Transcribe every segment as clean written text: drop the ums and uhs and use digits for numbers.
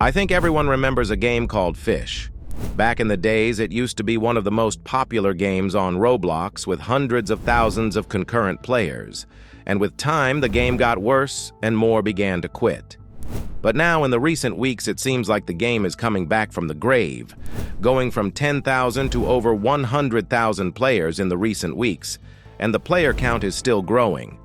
I think everyone remembers a game called Fisch. Back in the days, it used to be one of the most popular games on Roblox with hundreds of thousands of concurrent players. And with time, the game got worse and more began to quit. But now, in the recent weeks, it seems like the game is coming back from the grave, going from 10,000 to over 100,000 players in the recent weeks, and the player count is still growing.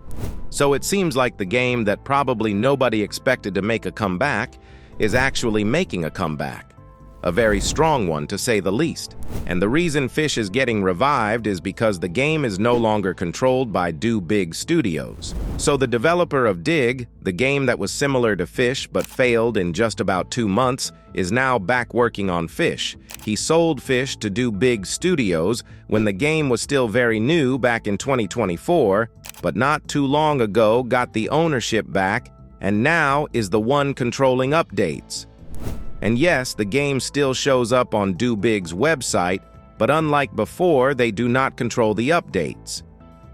So it seems like the game that probably nobody expected to make a comeback is actually making a comeback. A very strong one, to say the least. And the reason Fisch is getting revived is because the game is no longer controlled by Do Big Studios. So the developer of Dig, the game that was similar to Fisch but failed in just about 2 months, is now back working on Fisch. He sold Fisch to Do Big Studios when the game was still very new back in 2024, but not too long ago got the ownership back and now is the one controlling updates. And yes, the game still shows up on Do Big's website, but unlike before, they do not control the updates.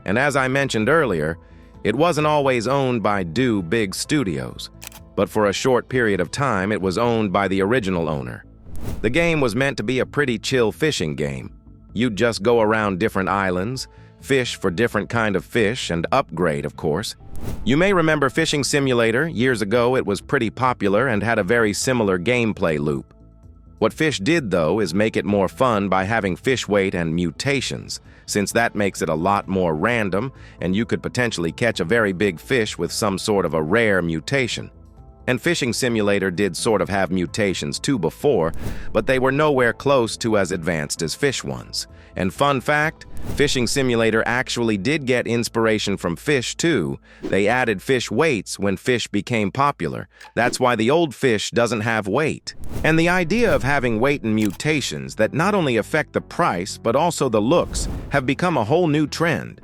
And as I mentioned earlier, it wasn't always owned by Do Big Studios, but for a short period of time, it was owned by the original owner. The game was meant to be a pretty chill fishing game. You'd just go around different islands, fish for different kind of fish, and upgrade, of course. You may remember Fishing Simulator. Years ago, it was pretty popular and had a very similar gameplay loop. What Fisch did, though, is make it more fun by having fish weight and mutations, since that makes it a lot more random, and you could potentially catch a very big fish with some sort of a rare mutation. And Fishing Simulator did sort of have mutations too before, but they were nowhere close to as advanced as Fisch ones. And fun fact, Fishing Simulator actually did get inspiration from Fisch too. They added fish weights when Fisch became popular. That's why the old Fisch doesn't have weight. And the idea of having weight and mutations that not only affect the price but also the looks have become a whole new trend.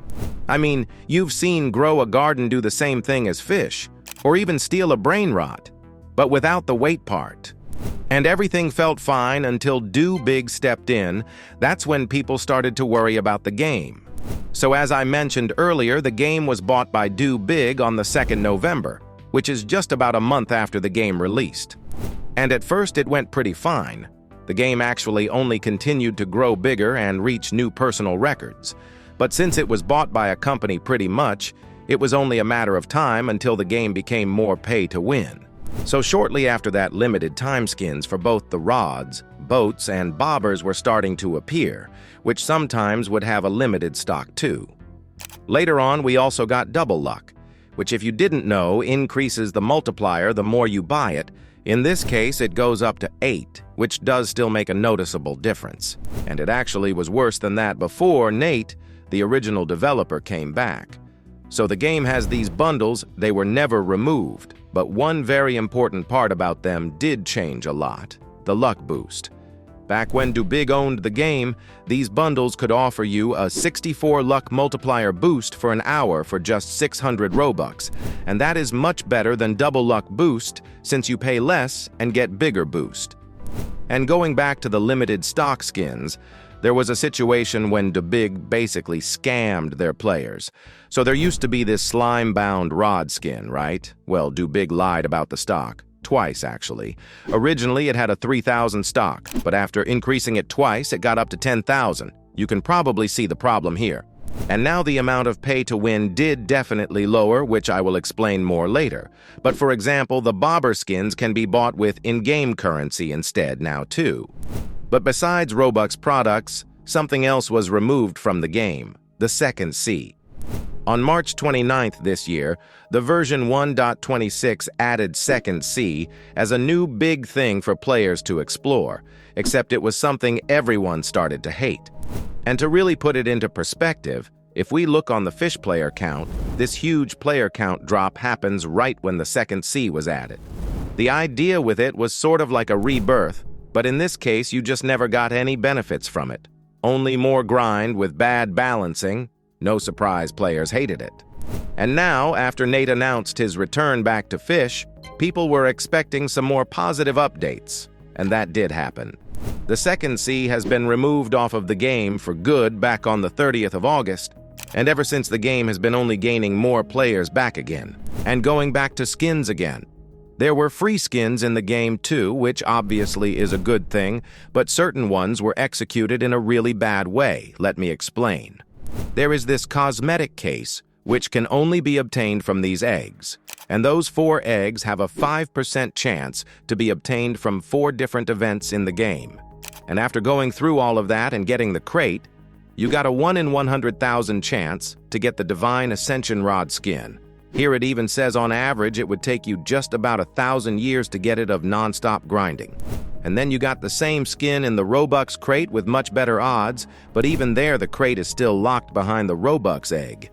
I mean, you've seen Grow a Garden do the same thing as Fisch, or even steal a brain rot, but without the weight part. And everything felt fine until Do Big stepped in. That's when people started to worry about the game. So as I mentioned earlier, the game was bought by Do Big on the 2nd November, which is just about a month after the game released. And at first it went pretty fine. The game actually only continued to grow bigger and reach new personal records. But since it was bought by a company pretty much, it was only a matter of time until the game became more pay to win. So shortly after that, limited time skins for both the rods, boats, and bobbers were starting to appear, which sometimes would have a limited stock too. Later on, we also got Double Luck, which if you didn't know, increases the multiplier the more you buy it. In this case, it goes up to 8, which does still make a noticeable difference. And it actually was worse than that before Nate, the original developer, came back. So the game has these bundles. They were never removed, but one very important part about them did change a lot: the luck boost. Back when Do Big owned the game, these bundles could offer you a 64 luck multiplier boost for an hour for just 600 Robux, and that is much better than Double Luck boost since you pay less and get bigger boost. And going back to the limited stock skins, there was a situation when Do Big basically scammed their players. So there used to be this slime-bound rod skin, right? Well, Do Big lied about the stock. Twice, actually. Originally, it had a 3,000 stock, but after increasing it twice, it got up to 10,000. You can probably see the problem here. And now the amount of pay to win did definitely lower, which I will explain more later. But for example, the bobber skins can be bought with in-game currency instead now too. But besides Robux products, something else was removed from the game: the second C. On March 29th this year, the version 1.26 added second C as a new big thing for players to explore, except it was something everyone started to hate. And to really put it into perspective, if we look on the Fisch player count, this huge player count drop happens right when the second C was added. The idea with it was sort of like a rebirth, but in this case, you just never got any benefits from it. Only more grind with bad balancing. No surprise players hated it. And now, after Nate announced his return back to Fisch, people were expecting some more positive updates, and that did happen. The second C has been removed off of the game for good back on the 30th of August, and ever since the game has been only gaining more players back again, and going back to skins again. There were free skins in the game too, which obviously is a good thing, but certain ones were executed in a really bad way. Let me explain. There is this cosmetic case, which can only be obtained from these eggs, and those 4 eggs have a 5% chance to be obtained from 4 different events in the game. And after going through all of that and getting the crate, you got a 1 in 100,000 chance to get the Divine Ascension Rod skin. Here it even says on average it would take you just about 1,000 years to get it of non-stop grinding. And then you got the same skin in the Robux crate with much better odds, but even there the crate is still locked behind the Robux egg.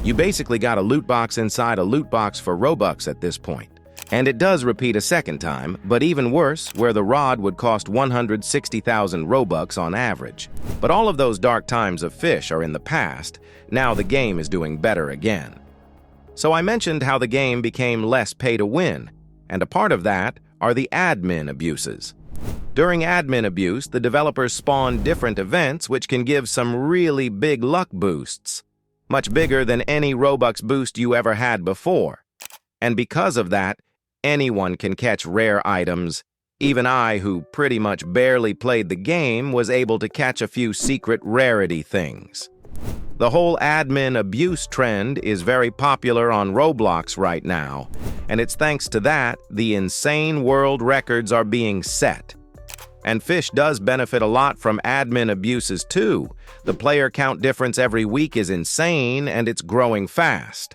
You basically got a loot box inside a loot box for Robux at this point. And it does repeat a second time, but even worse, where the rod would cost 160,000 Robux on average. But all of those dark times of Fisch are in the past. Now the game is doing better again. So I mentioned how the game became less pay to win, and a part of that are the admin abuses. During admin abuse, the developers spawn different events which can give some really big luck boosts, much bigger than any Robux boost you ever had before. And because of that, anyone can catch rare items. Even I, who pretty much barely played the game, was able to catch a few secret rarity things. The whole admin abuse trend is very popular on Roblox right now, and it's thanks to that the insane world records are being set. And Fisch does benefit a lot from admin abuses too. The player count difference every week is insane, and it's growing fast.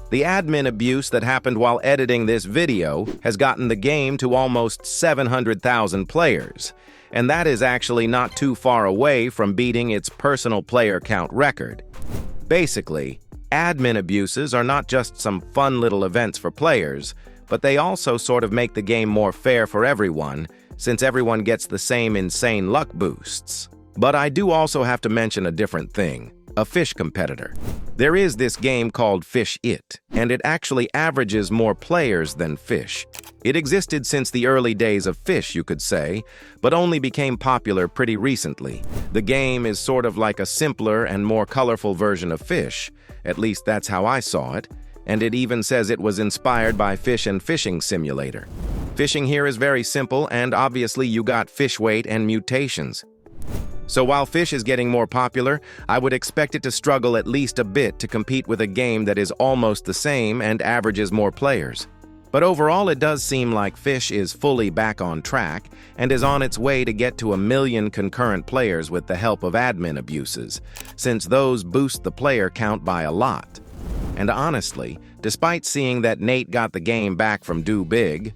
The admin abuse that happened while editing this video has gotten the game to almost 700,000 players, and that is actually not too far away from beating its personal player count record. Basically, admin abuses are not just some fun little events for players, but they also sort of make the game more fair for everyone, since everyone gets the same insane luck boosts. But I do also have to mention a different thing, a Fisch competitor. There is this game called Fisch It, and it actually averages more players than Fisch. It existed since the early days of Fisch, you could say, but only became popular pretty recently. The game is sort of like a simpler and more colorful version of Fisch, at least that's how I saw it, and it even says it was inspired by Fish and Fishing Simulator. Fishing here is very simple, and obviously you got fish weight and mutations. So while Fisch is getting more popular, I would expect it to struggle at least a bit to compete with a game that is almost the same and averages more players. But overall, it does seem like Fisch is fully back on track and is on its way to get to 1 million concurrent players with the help of admin abuses, since those boost the player count by a lot. And honestly, despite seeing that Nate got the game back from Do Big,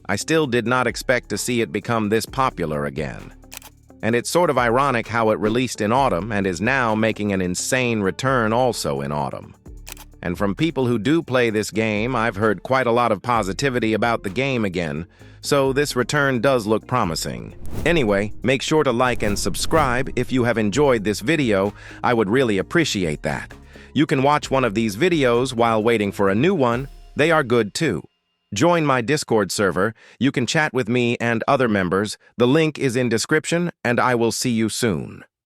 I still did not expect to see it become this popular again. And it's sort of ironic how it released in autumn and is now making an insane return also in autumn. And from people who do play this game, I've heard quite a lot of positivity about the game again, so this return does look promising. Anyway, make sure to like and subscribe if you have enjoyed this video. I would really appreciate that. You can watch one of these videos while waiting for a new one. They are good too. Join my Discord server. You can chat with me and other members. The link is in description, and I will see you soon.